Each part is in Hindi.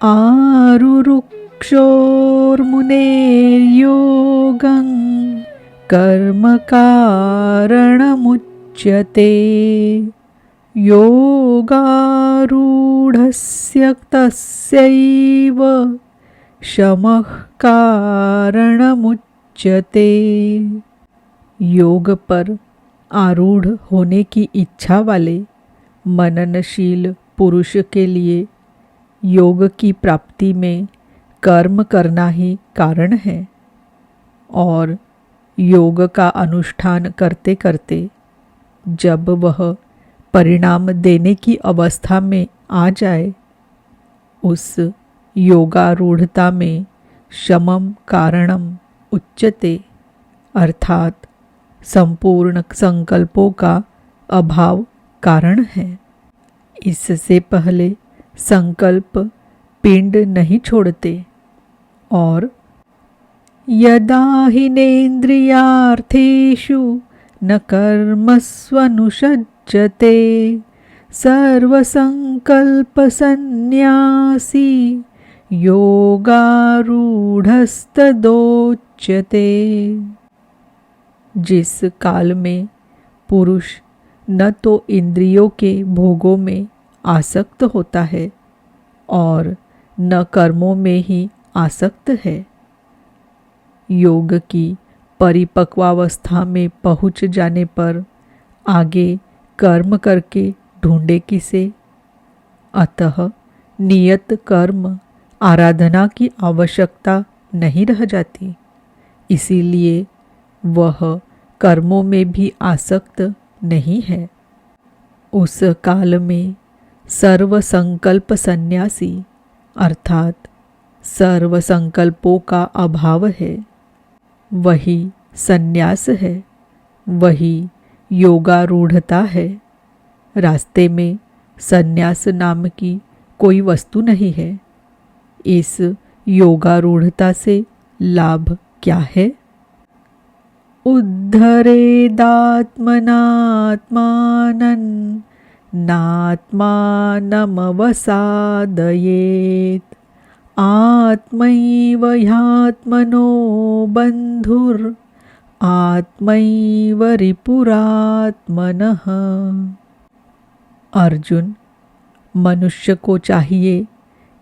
आरुरुक्षोर्मुनेर्योगं कर्म कारणमुच्यते। योगारूढस्य तस्यैव शमः कारणमुच्यते। योग पर आरूढ़ होने की इच्छा वाले मननशील पुरुष के लिए योग की प्राप्ति में कर्म करना ही कारण है, और योग का अनुष्ठान करते करते जब वह परिणाम देने की अवस्था में आ जाए, उस योगारूढ़ता में शमम कारणम उच्यते, अर्थात संपूर्ण संकल्पों का अभाव कारण है। इससे पहले संकल्प पिंड नहीं छोड़ते, और यदा हिनेन्द्रियार्थेषु न कर्मस्वनुषज्जते सर्वसंकल्पसन्न्यासी योगारूढ़स्तदोच्यते। जिस काल में पुरुष न तो इंद्रियों के भोगों में आसक्त होता है और न कर्मों में ही आसक्त है, योग की परिपक्वावस्था में पहुँच जाने पर आगे कर्म करके ढूंढे किसे। अतः नियत कर्म आराधना की आवश्यकता नहीं रह जाती, इसीलिए वह कर्मों में भी आसक्त नहीं है। उस काल में सर्व संकल्प सन्यासी अर्थात सर्व संकल्पों का अभाव है, वही सन्यास है, वही योगारूढ़ता है। रास्ते में सन्यास नाम की कोई वस्तु नहीं है। इस योगारूढ़ता से लाभ क्या है? उद्धरेदात्मनात्मानं नात्मानमवसादयेत् आत्मैव ह्यात्मनो बन्धुर् आत्मैव रिपुरात्मनः। अर्जुन, मनुष्य को चाहिए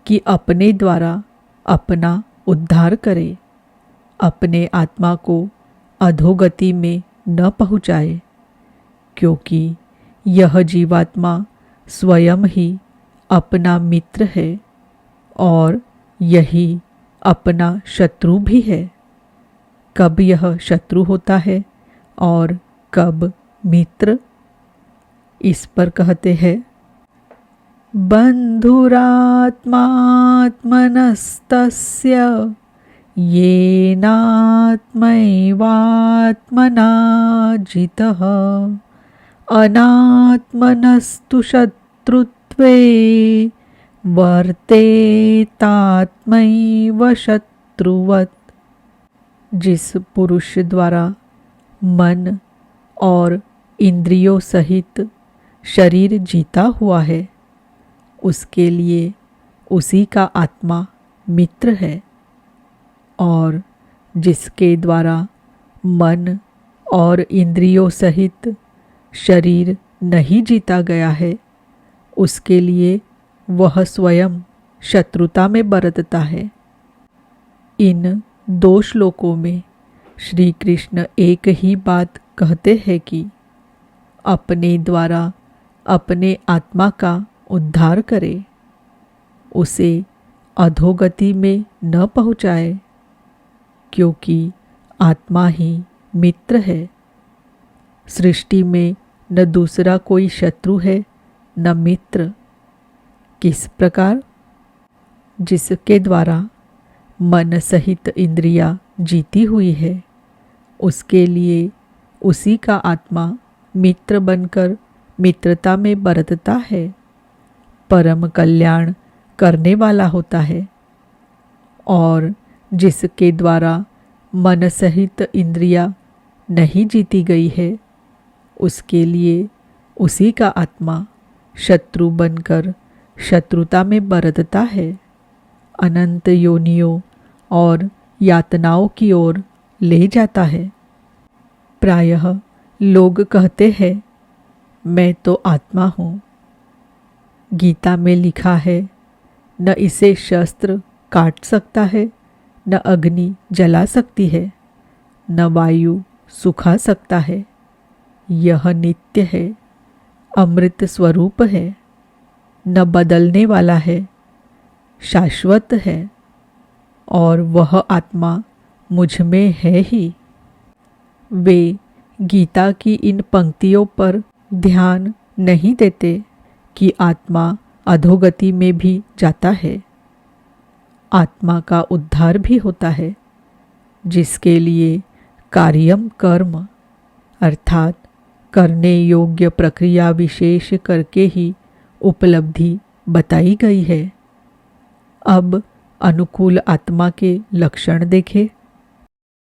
कि अपने द्वारा अपना उद्धार करे, अपने आत्मा को अधोगति में न पहुँचाए, क्योंकि यह जीवात्मा स्वयं ही अपना मित्र है और यही अपना शत्रु भी है। कब यह शत्रु होता है और कब मित्र, इस पर कहते हैं बन्धुरात्मात्मनस्तस्य येनात्मैवात्मना जितः अनात्मनस्तु शत्रुत्वे वर्तेतात्मैव शत्रुवत्। जिस पुरुष द्वारा मन और इंद्रियों सहित शरीर जीता हुआ है, उसके लिए उसी का आत्मा मित्र है, और जिसके द्वारा मन और इंद्रियों सहित शरीर नहीं जीता गया है, उसके लिए वह स्वयं शत्रुता में बरतता है। इन दो श्लोकों में श्री कृष्ण एक ही बात कहते हैं कि अपने द्वारा अपने आत्मा का उद्धार करे, उसे अधोगति में न पहुँचाए, क्योंकि आत्मा ही मित्र है। सृष्टि में न दूसरा कोई शत्रु है न मित्र। किस प्रकार? जिसके द्वारा मन सहित इंद्रियां जीती हुई है, उसके लिए उसी का आत्मा मित्र बनकर मित्रता में बरतता है, परम कल्याण करने वाला होता है। और जिसके द्वारा मन सहित इंद्रियां नहीं जीती गई है, उसके लिए उसी का आत्मा शत्रु बनकर शत्रुता में बरतता है, अनंत योनियों और यातनाओं की ओर ले जाता है। प्रायः लोग कहते हैं, मैं तो आत्मा हूँ। गीता में लिखा है, न इसे शस्त्र काट सकता है, न अग्नि जला सकती है, न वायु सुखा सकता है। यह नित्य है, अमृत स्वरूप है, न बदलने वाला है, शाश्वत है, और वह आत्मा मुझ में है ही। वे गीता की इन पंक्तियों पर ध्यान नहीं देते कि आत्मा अधोगति में भी जाता है। आत्मा का उद्धार भी होता है, जिसके लिए कार्यम कर्म अर्थात करने योग्य प्रक्रिया विशेष करके ही उपलब्धि बताई गई है। अब अनुकूल आत्मा के लक्षण देखें।